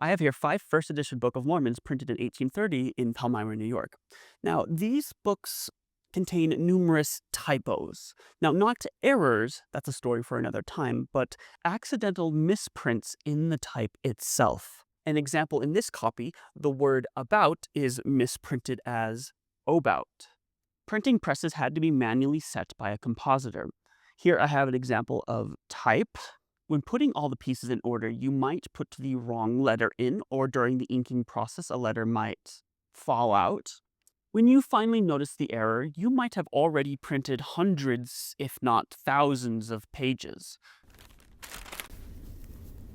I have here 5 first edition Book of Mormons printed in 1830 in Palmyra, New York. Now, these books contain numerous typos. Now, not errors, that's a story for another time, but accidental misprints in the type itself. An example in this copy, the word about is misprinted as obout. Printing presses had to be manually set by a compositor. Here I have an example of type. When putting all the pieces in order, you might put the wrong letter in, or during the inking process, a letter might fall out. When you finally notice the error, you might have already printed hundreds, if not thousands, of pages.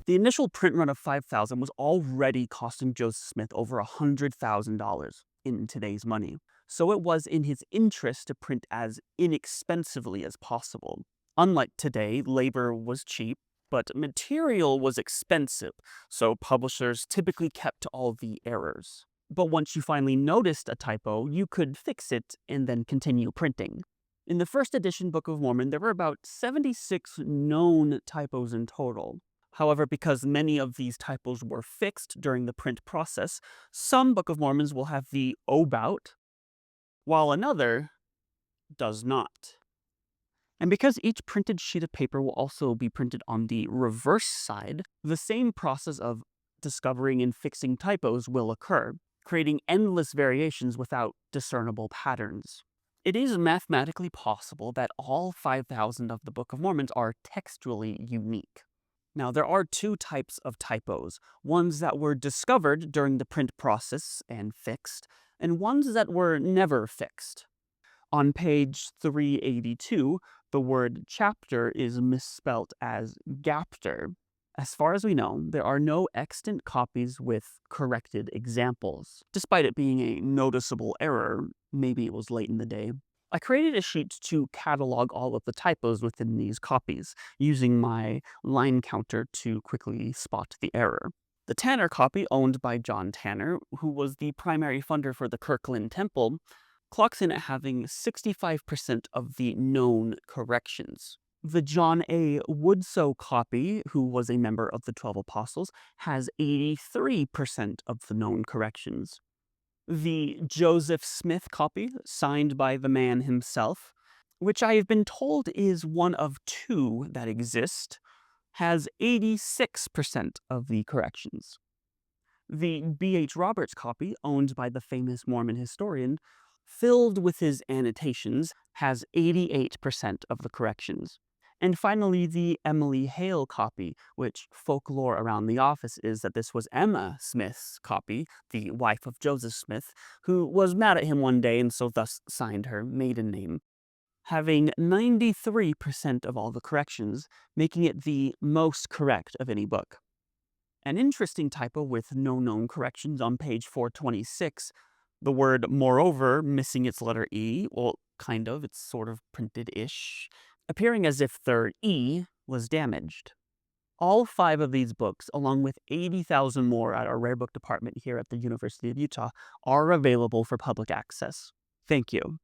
The initial print run of 5,000 was already costing Joseph Smith over $100,000 in today's money, so it was in his interest to print as inexpensively as possible. Unlike today, labor was cheap, but material was expensive, so publishers typically kept all the errors. But once you finally noticed a typo, you could fix it and then continue printing. In the first edition Book of Mormon, there were about 76 known typos in total. However, because many of these typos were fixed during the print process, some Book of Mormons will have the obout, while another does not. And because each printed sheet of paper will also be printed on the reverse side, the same process of discovering and fixing typos will occur, creating endless variations without discernible patterns. It is mathematically possible that all 5,000 of the Book of Mormons are textually unique. Now, there are 2 types of typos, ones that were discovered during the print process and fixed, and ones that were never fixed. On page 382, the word chapter is misspelt as Ghapter. As far as we know, there are no extant copies with corrected examples. Despite it being a noticeable error, maybe it was late in the day. I created a sheet to catalog all of the typos within these copies, using my line counter to quickly spot the error. The Tanner copy, owned by John Tanner, who was the primary funder for the Kirkland Temple, clocks in at having 65% of the known corrections. The John A. Woodsoe copy, who was a member of the 12 Apostles, has 83% of the known corrections. The Joseph Smith copy, signed by the man himself, which I have been told is one of 2 that exist, has 86% of the corrections. The B.H. Roberts copy, owned by the famous Mormon historian, filled with his annotations, has 88% of the corrections. And finally, the Emily Hale copy, which folklore around the office is that this was Emma Smith's copy, the wife of Joseph Smith, who was mad at him one day and so thus signed her maiden name, having 93% of all the corrections, making it the most correct of any book. An interesting typo with no known corrections on page 426, the word moreover missing its letter E, well, kind of, it's sort of printed-ish, appearing as if their E was damaged. All 5 of these books, along with 80,000 more at our rare book department here at the University of Utah, are available for public access. Thank you.